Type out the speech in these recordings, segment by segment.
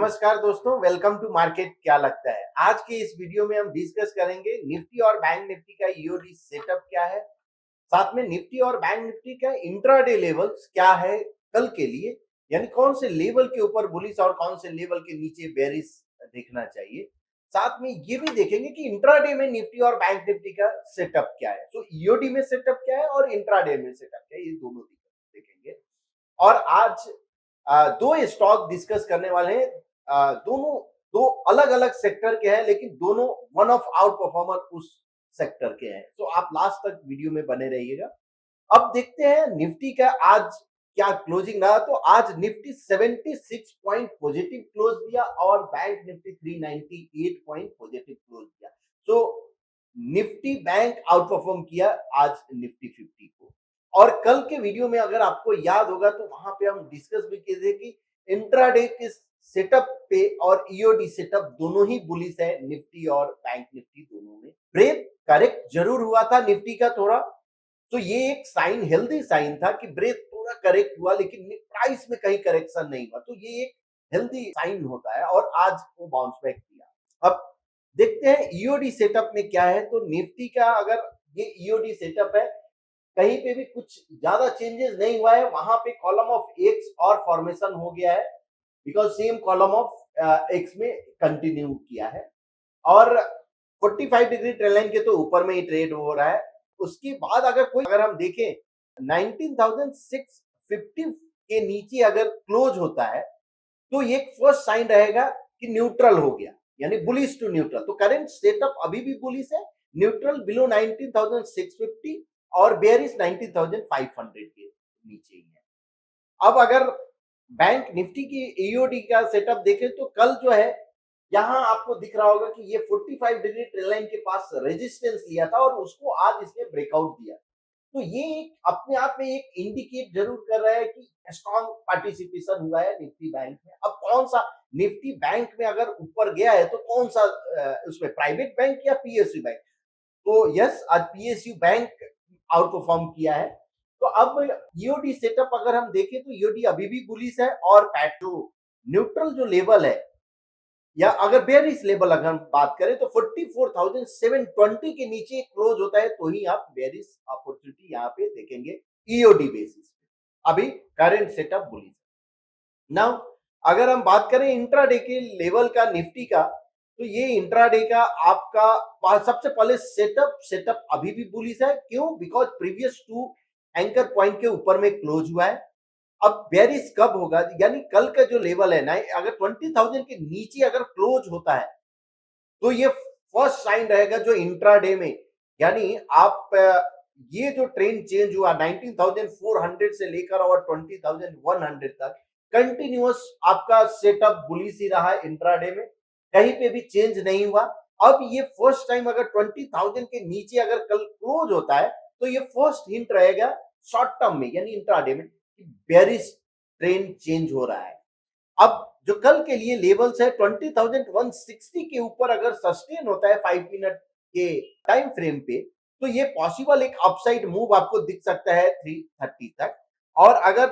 नमस्कार दोस्तों, welcome to market. क्या लगता है आज के इस वीडियो में हम डिस्कस करेंगे निफ्टी और बैंक निफ्टी का ईओडी सेटअप क्या है, साथ में निफ्टी और बैंक निफ्टी का इंट्राडे लेवल्स क्या है कल के लिए, यानी कौन से लेवल के ऊपर बुलिश और कौन से लेवल के नीचे बेरिश देखना चाहिए। साथ में ये भी देखेंगे कि इंट्राडे में निफ्टी और बैंक निफ्टी का सेटअप क्या है, तो ईओडी में सेटअप क्या है और इंट्राडे में सेटअप क्या है, ये दोनों देखेंगे। और आज दो स्टॉक डिस्कस करने वाले हैं। दोनों दो अलग अलग सेक्टर के हैं, लेकिन दोनों वन ऑफ आउट परफॉर्मर उस सेक्टर के हैं, तो आप लास्ट तक वीडियो में बने रहिएगा। अब देखते हैं निफ्टी का आज क्या क्लोजिंग रहा। तो आज निफ्टी 76 पॉइंट पॉजिटिव क्लोज दिया और bank Nifty 398 point positive close दिया। तो निफ्टी बैंक आउट परफॉर्म किया आज निफ्टी 50 को। और कल के वीडियो में अगर आपको याद होगा तो वहां पे हम डिस्कस भी किए थे कि इंट्राडे के सेटअप पे और ईओडी सेटअप दोनों ही बुलिश है, निफ्टी और बैंक निफ्टी दोनों में। ब्रेक करेक्ट जरूर हुआ था निफ्टी का थोड़ा, तो ये एक साइन, हेल्दी साइन था कि ब्रेक थोड़ा करेक्ट हुआ, लेकिन प्राइस में कहीं करेक्शन नहीं हुआ, तो ये एक हेल्दी साइन होता है और आज वो बाउंस बैक किया। अब देखते हैं ईओडी सेटअप में क्या है। तो निफ्टी का अगर ये ईओडी सेटअप है, कहीं पे भी कुछ ज्यादा चेंजेस नहीं हुआ है। वहां पे कॉलम ऑफ एक्स और फॉर्मेशन हो गया है, because same column of x में कंटिन्यू किया है और 45 डिग्री ट्रेंड लाइन के तो ऊपर में ही ट्रेड हो रहा है। उसके बाद अगर हम देखें 19,650 के नीचे अगर क्लोज होता है तो ये फर्स्ट साइन रहेगा कि न्यूट्रल हो गया, यानी बुलिश टू न्यूट्रल। तो करंट सेटअप अभी भी बुलिश है, न्यूट्रल बिलो 19,650 और बेयरिश 19,500 के नीचे ही है। अब अगर बैंक निफ्टी की ईओडी का सेटअप देखें तो कल जो है, यहां आपको दिख रहा होगा कि ये 45 डिग्री ट्रेंड लाइन के पास रेजिस्टेंस लिया था और उसको आज इसने ब्रेकआउट दिया। तो ये एक अपने आप में एक इंडिकेट जरूर कर रहा है कि स्ट्रॉन्ग पार्टिसिपेशन हुआ है निफ्टी बैंक में। अब कौन सा निफ्टी बैंक में अगर ऊपर गया है तो कौन सा उसमें प्राइवेट बैंक या पीएसयू बैंक। तो यस, आज पीएसयू बैंक आउट परफॉर्म किया है। तो अब ईओडी सेटअप अगर हम देखें तो ईओडी अभी भी बुलिश है और पैटो न्यूट्रल जो लेवल है, या अगर बेयरिश लेवल अगर हम बात करें तो 44,720 के नीचे क्लोज होता है तो ही आप बेयरिश अपॉर्चुनिटी यहाँ पे देखेंगे ईओडी बेसिस पे। अभी करंट सेटअप बुलिश। नाउ अगर हम बात करें इंट्राडे के लेवल का निफ्टी का, तो ये इंट्राडे का आपका सबसे पहले सेटअप अभी भी बुलिश है। क्यों? Because previous to anchor point के ऊपर में क्लोज हुआ है। अब बेयरिश कब होगा, यानी कल का जो लेवल है ना, अगर 20,000 के नीचे अगर क्लोज होता है तो ये फर्स्ट साइन रहेगा जो इंट्राडे में, यानी आप ये जो ट्रेंड चेंज हुआ 19,400 से लेकर और 20,100 तक कंटिन्यूअस आपका सेटअप बुलिश ही रहा है इंट्राडे में, कहीं पे भी चेंज नहीं हुआ। अब ये फर्स्ट टाइम अगर 20,000 के नीचे अगर कल क्लोज होता है तो ये फर्स्ट हिंट रहेगा शॉर्ट टर्म में, यानी इंट्राडे में, बेयरिश ट्रेंड चेंज हो रहा है। अब जो कल के लिए लेवल्स है 20,160 के ऊपर अगर सस्टेन होता है 5 मिनट के टाइम फ्रेम पे, तो ये पॉसिबल एक अपसाइड मूव आपको दिख सकता है 330 तक। और अगर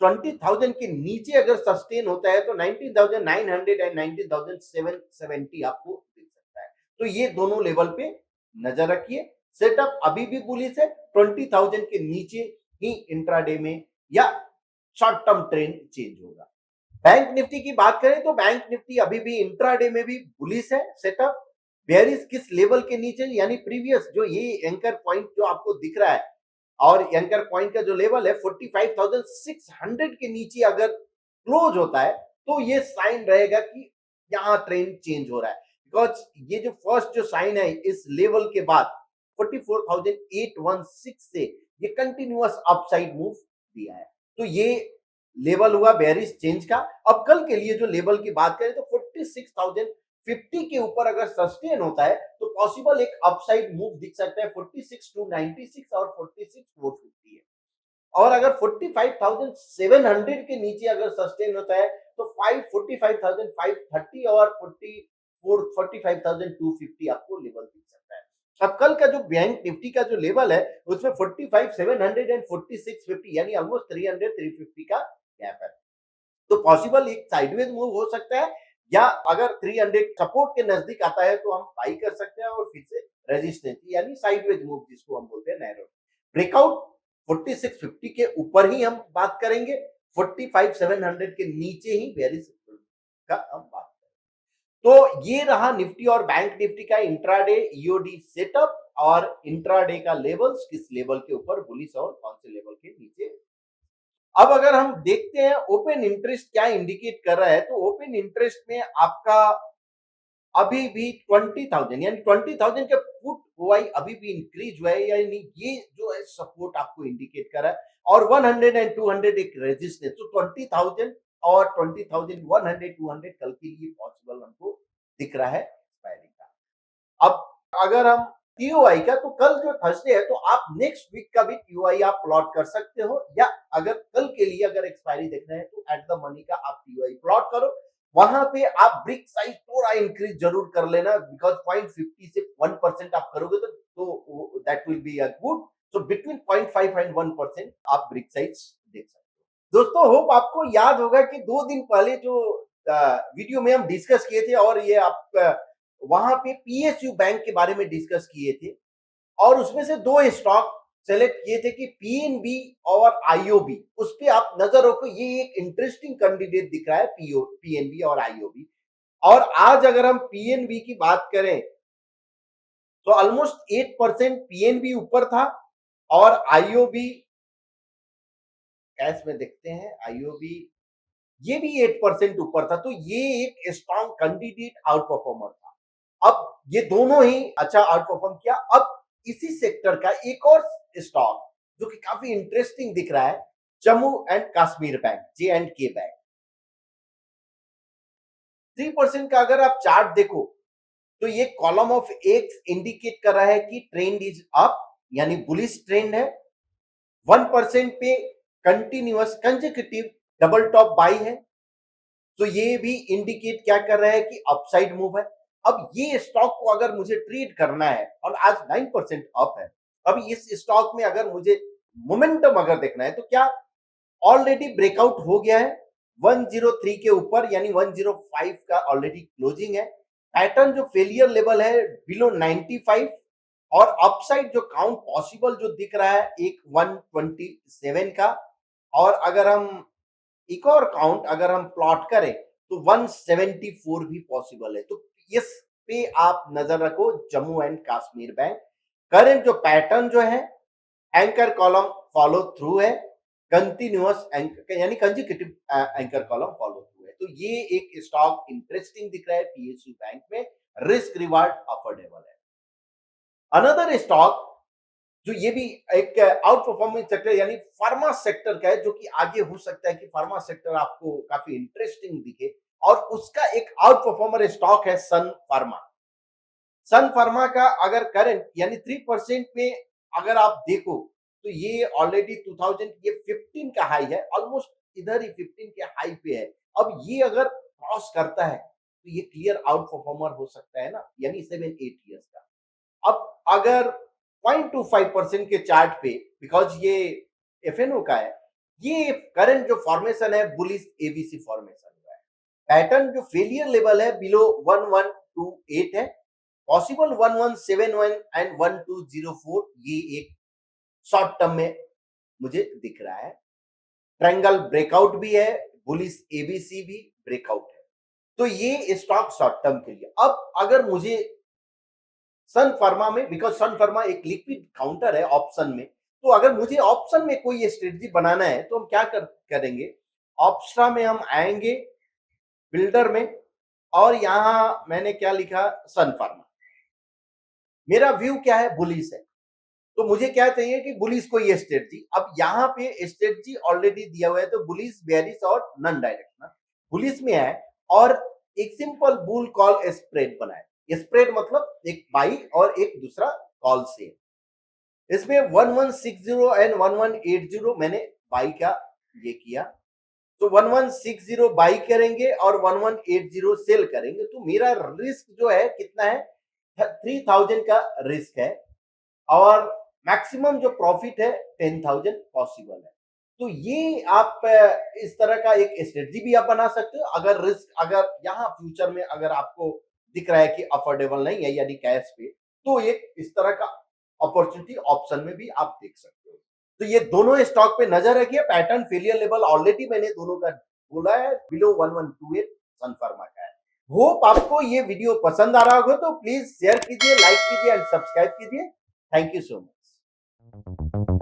20,000 के नीचे अगर सस्टेन होता है तो 19,900 एंड 19,770 आपको दिख सकता है। तो ये दोनों लेवल पे नजर रखिए। सेटअप अभी भी बुलिश है, 20,000 के नीचे ही इंट्राडे में या शॉर्ट टर्म ट्रेंड चेंज होगा। बैंक निफ्टी की बात करें तो बैंक निफ्टी अभी भी इंट्राडे में भी बुलिश है सेटअप। बेयरिश किस लेवल के नीचे, यानी प्रीवियस जो ये एंकर पॉइंट जो आपको दिख रहा है और एंकर पॉइंट का जो लेवल है 45,600 के नीचे अगर क्लोज होता है तो ये साइन रहेगा कि यहाँ ट्रेंड चेंज हो रहा है। बिकॉज ये जो फर्स्ट जो साइन है इस लेवल के बाद 44,816 से ये कंटिन्यूअस अपसाइड मूव दिया है, तो ये लेवल हुआ बेयरिश चेंज का। अब कल के लिए जो लेवल की बात करें तो 46,050 के ऊपर अगर सस्टेन होता है तो पॉसिबल एक अपसाइड मूव दिख सकता है 46,296 और 46,450 है। और अगर 45,700 के नीचे अगर सस्टेन होता है तो 45,530 और 45,250 आपको लेवल दिख सकता है। अब कल का जो बैंक निफ्टी का जो लेवल है उसमें 45,700 एंड 46,50 यानी ऑलमोस्ट 300-350 का गैप है, तो पॉसिबल एक साइडवेज मूव हो सकता है या अगर 300 सपोर्ट के नजदीक आता है तो हम बाई कर सकते हैं और फिर से रेजिस्टेंस यानी साइडवेज मूव जिसको हम बोलते हैं नैरो ब्रेकआउट 4650 के ऊपर ही हम बात करेंगे, 45700 के नीचे ही बेरिश का हम बात करेंगे। तो ये रहा निफ्टी और बैंक निफ्टी का इंट्राडे ईओडी सेटअप और इंट्राडे का लेवल्स किस लेवल के ऊपर बुलिश और कौन से लेवल के नीचे। अब अगर हम देखते हैं ओपन इंटरेस्ट क्या इंडिकेट कर रहा है, तो ओपन इंटरेस्ट में आपका अभी भी 20,000 यानी 20,000 के पुट हुआ अभी भी इंक्रीज हुआ है, यानी ये जो है सपोर्ट आपको इंडिकेट कर रहा है और 100 एंड 200 एक रेजिस्टेंस, तो 20,000 और 20,100 200 कल के लिए पॉसिबल हमको दिख रहा है एक्सपायरी का। अब अगर हम टीओआई का, तो कल जो थर्सडे है तो आप नेक्स्ट वीक का भी टीओआई आप प्लॉट कर सकते हो, या अगर कल के लिए अगर एक्सपायरी देखना है तो एट द मनी का आप टीओआई प्लॉट करो। वहां पे आप ब्रिक साइज थोड़ा इंक्रीज जरूर कर लेना, बिकॉज 0.50 से 1% आप करोगे तो that will be a good. So between 0.5 and 1% आप ब्रिक साइज देख सकते हो। दोस्तों होप आपको याद होगा कि 2 दिन पहले जो वीडियो में हम डिस्कस किए थे और ये आप वहां पे पीएसयू बैंक के बारे में डिस्कस किए थे और उसमें से 2 स्टॉक सेलेक्ट किए थे कि पीएनबी और आईओबी, उस पे आप नजर रखो, ये एक इंटरेस्टिंग कैंडिडेट दिख रहा है पीएनबी और आईओबी। और आज अगर हम पीएनबी की बात करें तो ऑलमोस्ट 8% पीएनबी ऊपर था और आईओबी कैश में देखते हैं आईओबी ये भी 8% ऊपर था, तो ये एक स्ट्रॉन्ग कैंडिडेट आउट परफॉर्मर था। अब ये दोनों ही अच्छा आउट परफॉर्म किया। अब इसी सेक्टर का एक और स्टॉक जो कि काफी इंटरेस्टिंग दिख रहा है, Jammu and Kashmir bank, J and के बैंक, 3% का अगर आप चार्ट देखो तो ये कॉलम ऑफ एक्स इंडिकेट कर रहा है कि ट्रेंड इज अप, यानी बुलिश ट्रेंड है। 1% पे continuous consecutive double top by है, तो ये भी इंडिकेट क्या कर रहा है कि अपसाइड मूव है। अब ये स्टॉक को अगर मुझे ट्रेड करना है और आज 9% अप है, अब इस स्टॉक में अगर मुझे मोमेंटम अगर देखना है तो क्या ऑलरेडी ब्रेकआउट हो गया है 103 के ऊपर, यानी 105 का ऑलरेडी क्लोजिंग है। पैटर्न जो फेलियर लेवल है बिलो 95 और अपसाइड जो काउंट पॉसिबल जो दिख रहा है एक 127 का, और अगर हम एक और काउंट अगर हम प्लॉट करें तो 174 भी पॉसिबल है। तो इस पे आप नजर रखो Jammu and Kashmir bank. Current जो पैटर्न जो है एंकर कॉलम फॉलो थ्रू है, कंटिन्यूअस एंकर यानी consecutive anchor column follow through है, तो ये एक स्टॉक इंटरेस्टिंग दिख रहा है पीएसयू बैंक में, रिस्क रिवार्ड अफोर्डेबल है। अनदर स्टॉक जो ये भी एक आउट परफॉर्मिंग सेक्टर यानी फार्मा सेक्टर का है, जो कि आगे हो सकता है कि फार्मा सेक्टर आपको काफी इंटरेस्टिंग दिखे, और उसका एक आउट परफॉर्मर स्टॉक है सन फार्मा। सन फार्मा का अगर करंट यानी 3% में अगर आप देखो तो ये ऑलरेडी 2000 ये 15 का हाई है, ऑलमोस्ट इधर ही 15 के हाई पे है। अब ये अगर क्रॉस करता है तो ये क्लियर आउट परफॉर्मर हो सकता है ना, यानी 7-8 ईयर्स का। अब अगर 0.25% के चार्ट पे, बिकॉज ये एफएनओ का है, ये करंट जो फॉर्मेशन है बुलिश एबीसी फॉर्मेशन हुआ है। पैटर्न जो फेलियर लेवल है बिलो 1128 है, पॉसिबल 1171 एंड 1204, ये एक शॉर्ट टर्म में मुझे दिख रहा है। ट्रायंगल ब्रेकआउट भी है, बुलिश एबीसी भी ब्रेकआउट है, तो ये स्टॉक शॉर्ट टर्म के लिए। अब अगर मुझे सन फार्मा में, बिकॉज सन फार्मा एक लिक्विड काउंटर है ऑप्शन में, तो अगर मुझे ऑप्शन में कोई स्ट्रेटजी बनाना है तो हम क्या करेंगे, ऑप्शन में हम आएंगे बिल्डर में, और यहां मैंने क्या लिखा सन फार्मा, मेरा व्यू क्या है बुलिश है, तो मुझे क्या चाहिए कि बुलिश को ये स्ट्रेटजी। अब यहाँ पे स्ट्रेटजी ऑलरेडी दिया हुआ है, तो बुलिश बेरिश और नॉन डायरेक्शनल बुलिश में है, और एक सिंपल बुल कॉल स्प्रेड बनाए। स्प्रेड मतलब एक बाई और एक दूसरा कॉल से, इसमें 1160 एंड 1180 मैंने बाई का ये किया, तो 1160 बाई करेंगे और 1180 सेल करेंगे, तो मेरा रिस्क जो है कितना है 3000 का रिस्क है, और मैक्सिमम जो प्रॉफिट है 10,000 पॉसिबल है। तो ये आप इस तरह का एक स्ट्रेटजी भी आप बना सकते हो। अगर रिस्क अगर यहाँ फ्यूचर में अगर आपको दिख रहा है कि अफोर्डेबल नहीं है यानी कैश पे, तो एक इस तरह का अपॉर्चुनिटी ऑप्शन में भी आप देख सकते हो। तो ये दोनों स्टॉक पे नजर रखिए। पैटर्न फेलियर लेवल ऑलरेडी मैंने दोनों का बोला है, बिलो 1128 सन फार्मा का है। होप आपको ये वीडियो पसंद आ रहा होगा, तो प्लीज शेयर कीजिए, लाइक कीजिए एंड सब्सक्राइब कीजिए। Thank you so much.